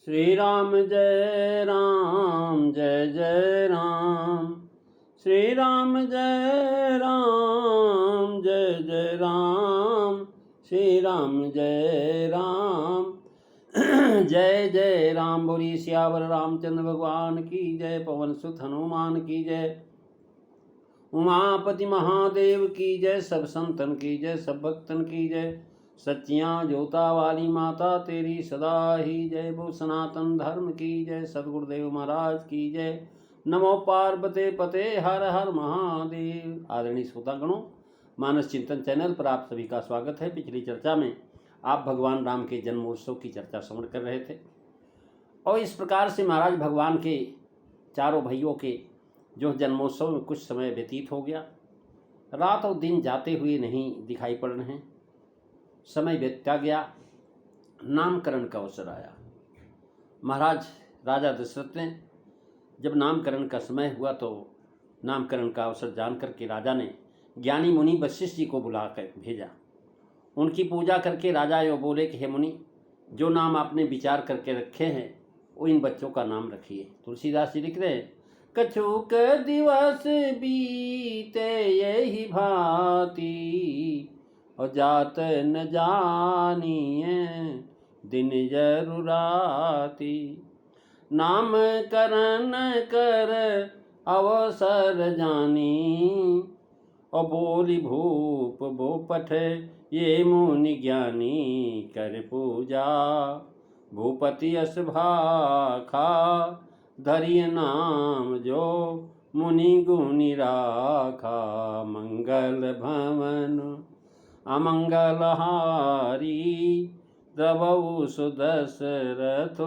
श्री राम जय राम जय जय राम। श्री राम जय राम जय जय राम। श्री राम जय राम जय जय राम। बोली सियावर रामचंद्र भगवान की जय। पवन सुत हनुमान की जय। उमापति महादेव की जय। सब संतन की जय, सब भक्तन की जय। सच्चियाँ जोता वाली माता तेरी सदा ही जय। वो सनातन धर्म की जय। सदगुरुदेव महाराज की जय। नमो पार्वते पते हर हर महादेव। आदरणीय श्रोतागणों, मानस चिंतन चैनल पर आप सभी का स्वागत है। पिछली चर्चा में आप भगवान राम के जन्मोत्सव की चर्चा श्रवण कर रहे थे और इस प्रकार से महाराज भगवान के चारों भाइयों के जो जन्मोत्सव में कुछ समय व्यतीत हो गया। रात और दिन जाते हुए नहीं दिखाई पड़ रहे हैं। समय बीतता गया, नामकरण का अवसर आया। महाराज राजा दशरथ ने जब नामकरण का समय हुआ तो नामकरण का अवसर जान करके राजा ने ज्ञानी मुनि वशिष्ठ जी को बुला कर भेजा। उनकी पूजा करके राजा यो बोले कि हे मुनि, जो नाम आपने विचार करके रखे हैं वो इन बच्चों का नाम रखिए। तुलसीदास जी लिख रहे हैं, कछुक दिवस बीते यही भांति और जात न जानिए दिन जरुराती। नाम करन कर अवसर जानी और बोली भूप भूपठ ये मुनि ज्ञानी कर पूजा। भूपति अस भाखा धरिय नाम जो मुनि गुनि राखा। मंगल भवन अमंगल हारी द्रवऊ सुदशरथ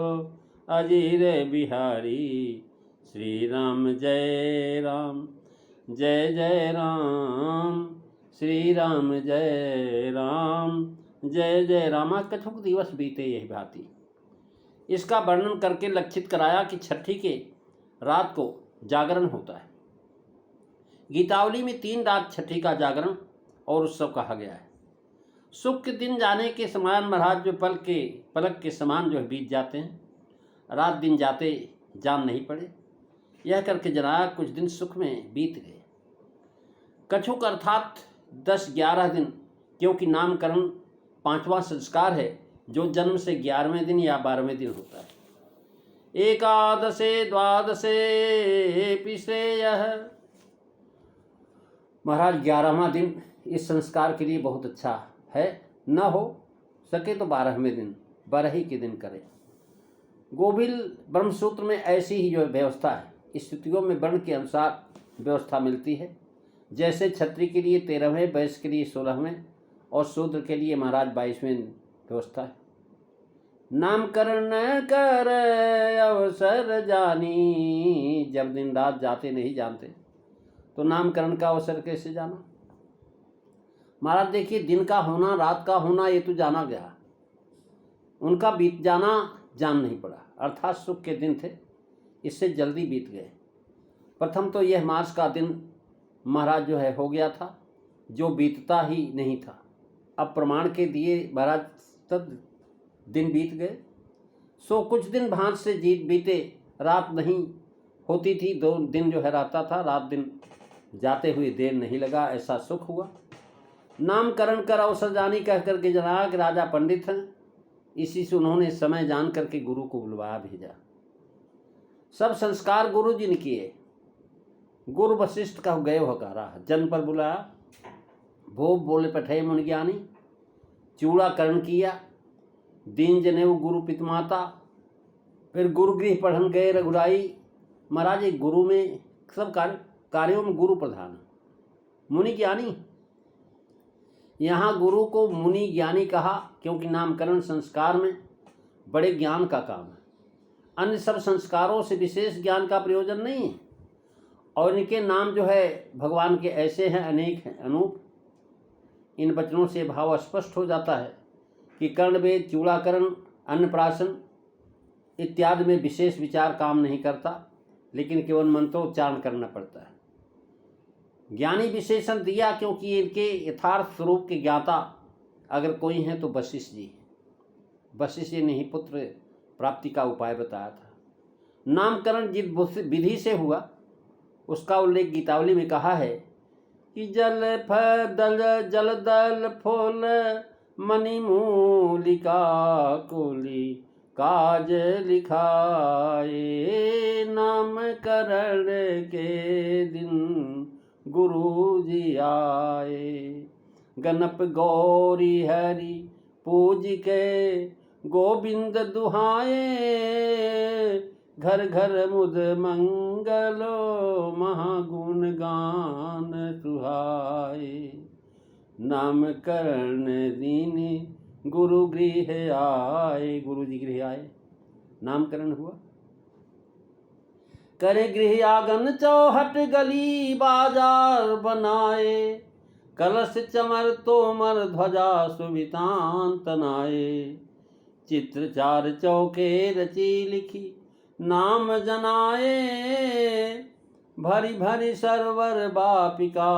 अजीर बिहारी। श्री राम जय राम जय जय राम। श्री राम जय राम जय जय राम। कछुक दिवस बीते यही भांति। इसका वर्णन करके लक्षित कराया कि छठी के रात को जागरण होता है। गीतावली में 3 रात छठी का जागरण और उत्सव कहा गया है। सुख के दिन जाने के समान महाराज जो पलक के समान जो बीत जाते हैं, रात दिन जाते जान नहीं पड़े। यह करके जनाया कुछ दिन सुख में बीत गए। कछुक अर्थात 10-11 दिन, क्योंकि नामकरण 5वां संस्कार है जो जन्म से 11वें दिन या 12वें दिन होता है। एकादशे द्वादशे पिश्रेयः। महाराज 11वां दिन इस संस्कार के लिए बहुत अच्छा है। न हो सके तो 12वें दिन, 12 के दिन करें। गोविल ब्रह्मसूत्र में ऐसी ही जो व्यवस्था है, स्थितियों में वर्ण के अनुसार व्यवस्था मिलती है। जैसे क्षत्रिय के लिए 13वें, वैश्य के लिए 16वें और शूद्र के लिए महाराज 22वें व्यवस्था है। नामकरण कर अवसर जानी। जब दिन रात जाते नहीं जानते तो नामकरण का अवसर कैसे जाना। महाराज देखिए, दिन का होना रात का होना ये तो जाना गया, उनका बीत जाना जान नहीं पड़ा। अर्थात सुख के दिन थे, इससे जल्दी बीत गए। प्रथम तो यह मास का दिन महाराज जो है हो गया था, जो बीतता ही नहीं था। अब प्रमाण के दिए महाराज तब दिन बीत गए। सो कुछ दिन भांज से बीते, रात नहीं होती थी। 2 दिन जो है रहता था, रात दिन जाते हुए देर नहीं लगा, ऐसा सुख हुआ। नामकरण कर अवसर जानी कह करके जनाया कि राजा पंडित हैं, इसी से उन्होंने समय जान करके गुरु को बुलवाया भेजा। सब संस्कार गुरु जी ने किए। गुरु वशिष्ठ का गए हकारा, जन पर बुलाया। भोग बोले पठे मुनि ज्ञानी। चूड़ाकरण किया। दीन जनेऊ गुरु पितमाता। फिर गुरुगृह पढ़न गए रघुराई। महाराज एक गुरु में सब कार्यों में गुरु प्रधान, मुनि ज्ञानी। यहाँ गुरु को मुनि ज्ञानी कहा क्योंकि नामकरण संस्कार में बड़े ज्ञान का काम है। अन्य सब संस्कारों से विशेष ज्ञान का प्रयोजन नहीं है। और इनके नाम जो है भगवान के ऐसे हैं, अनेक हैं, अनूप। इन वचनों से भाव स्पष्ट हो जाता है कि कर्णवेद, चूड़ाकरण, अन्नप्राशन इत्यादि में विशेष विचार काम नहीं करता, लेकिन केवल मंत्रोच्चारण करना पड़ता है। ज्ञानी विशेषण दिया क्योंकि इनके यथार्थ स्वरूप के ज्ञाता अगर कोई हैं तो वशिष्ठ जी। वशिष्ठ जी ने ही पुत्र प्राप्ति का उपाय बताया था। नामकरण जिस विधि से हुआ उसका उल्लेख गीतावली में कहा है कि जल दल फूल मणिमूलिका कुली काज लिखाए, नामकरण के दिन गुरु जी आए। गणप गौरी हरि पूज के गोविंद दुहाए, घर घर मुद मंगलो महागुण गान सुहाए। नामकरण दीनी गुरु गृह आए, गुरु जी गृह आए, नामकरण हुआ। करे गृह आंगन चौहट गली बाजार बनाए, कलश चमर तोमर ध्वजा सुवितान तनाए। चित्र चार चौके रची लिखी नाम जनाए, भरी भरी सरवर बापिका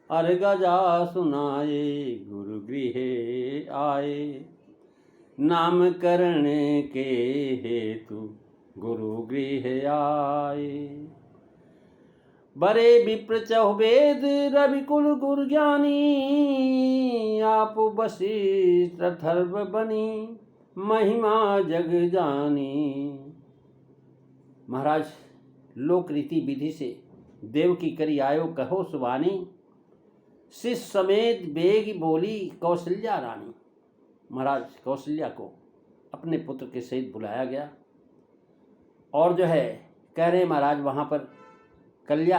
अर्गजा सुनाए। गुरु गृह आए, नामकरण के हेतु गुरु गृह आए। बड़े विप्र चहुवेद रविकुल गुरु ज्ञानी, आप वशिष्ठ अथर्व बनी महिमा जग जानी। महाराज लोक रीति विधि से देव की करी आयो कहो सुबानी, शिष्य समेत बेग बोली कौशल्या रानी। महाराज कौशल्या को अपने पुत्र के सहित बुलाया गया और जो है कह रहे महाराज वहाँ पर कौशल्या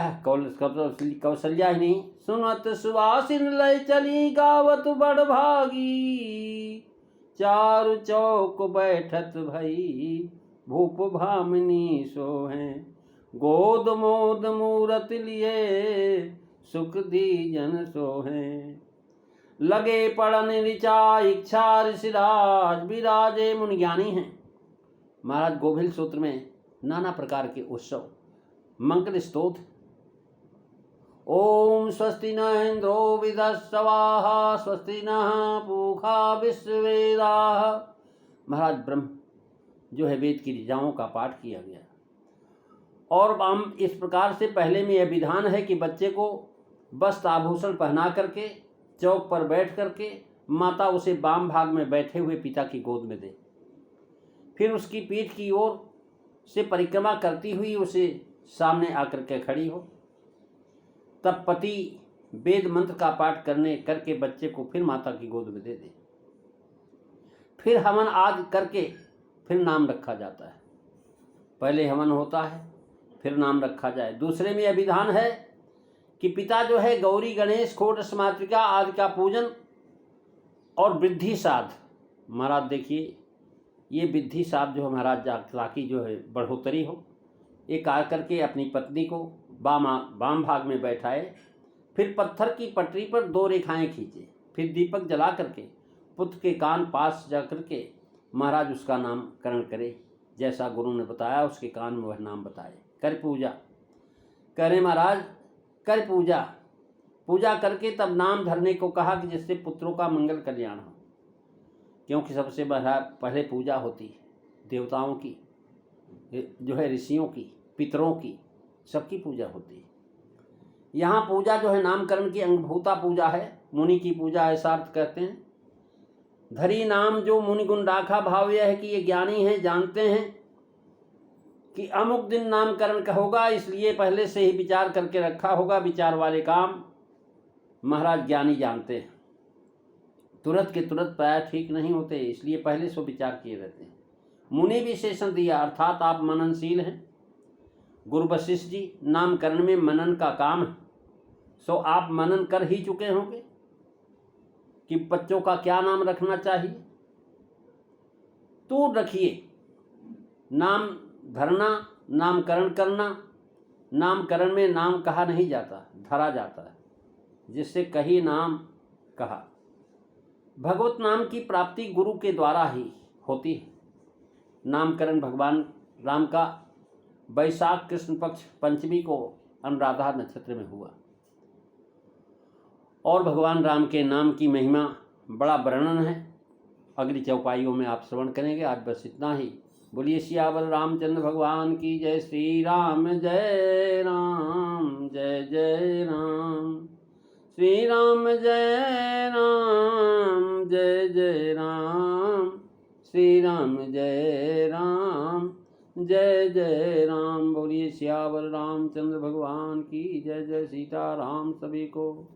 ही नहीं, सुनत सुवासिन लय चली गावत बड़ भागी, चारु चौक बैठत भई भूप भामिनी सोहें, गोद मोद मूरत लिए सुख दीजन सोहें। लगे पड़न ऋचा इच्छा ऋषिराज, विराजे मुनि ज्ञानी हैं। महाराज गोभिल सूत्र में नाना प्रकार के उत्सव मंगल स्तोत्र, ओम स्वस्ति न इंद्रो विदस्वाहा, स्वस्ति न पूषा विश्ववेदाः। महाराज ब्रह्म जो है वेद की ऋचाओं का पाठ किया गया। और हम इस प्रकार से पहले में यह विधान है कि बच्चे को वस्त्र आभूषण पहना करके चौक पर बैठ करके माता उसे वाम भाग में बैठे हुए पिता की गोद में दे, फिर उसकी पीठ की ओर से परिक्रमा करती हुई उसे सामने आकर के खड़ी हो। तब पति वेद मंत्र का पाठ करके बच्चे को फिर माता की गोद में दे दे। फिर हवन आदि करके फिर नाम रखा जाता है। पहले हवन होता है फिर नाम रखा जाए। दूसरे में यह विधान है कि पिता जो है गौरी गणेश षोडश मातृका आदि का पूजन और वृद्धि साध, महाराज देखिए ये वृद्धि साध जो है महाराज ताकि जो है बढ़ोतरी हो, एक आकर के अपनी पत्नी को वाम भाग में बैठाए, फिर पत्थर की पटरी पर 2 रेखाएं खींचे, फिर दीपक जला करके पुत्र के कान पास जा करके महाराज उसका नामकरण करे, जैसा गुरु ने बताया उसके कान में वह नाम बताए। कर पूजा करे महाराज, कर पूजा, पूजा करके तब नाम धरने को कहा कि जिससे पुत्रों का मंगल कल्याण हो, क्योंकि सबसे पहले पूजा होती है देवताओं की, जो है ऋषियों की, पितरों की, सबकी पूजा होती है। यहाँ पूजा जो है नामकरण की अंगभूता पूजा है, मुनि की पूजा ऐसा अर्थ कहते हैं। धरी नाम जो मुनि गुण राखा, भाव यह है कि ये ज्ञानी हैं, जानते हैं कि अमुक दिन नामकरण का होगा, इसलिए पहले से ही विचार करके रखा होगा। विचार वाले काम महाराज ज्ञानी जानते हैं, तुरंत के तुरंत प्राय ठीक नहीं होते, इसलिए पहले से विचार किए रहते हैं। मुनि विशेषण दिया अर्थात आप मननशील हैं। गुरु वशिष्ठ जी नामकरण में मनन का काम है, सो आप मनन कर ही चुके होंगे कि बच्चों का क्या नाम रखना चाहिए। तो रखिए, नाम धरना, नामकरण करना, नामकरण में नाम कहा नहीं जाता, धरा जाता है, जिससे कही नाम कहा। भगवत नाम की प्राप्ति गुरु के द्वारा ही होती है। नामकरण भगवान राम का वैशाख कृष्ण पक्ष पंचमी को अनुराधा नक्षत्र में हुआ और भगवान राम के नाम की महिमा बड़ा वर्णन है, अगली चौपाइयों में आप श्रवण करेंगे। आज बस इतना ही। बोलिए सियावर रामचंद्र भगवान की जय। श्री राम जय राम जय जय राम। श्री राम जय राम जय जय राम। श्री राम जय राम जय जय राम। बोलिए सियावर रामचंद्र भगवान की जय। जय सीताराम सभी को।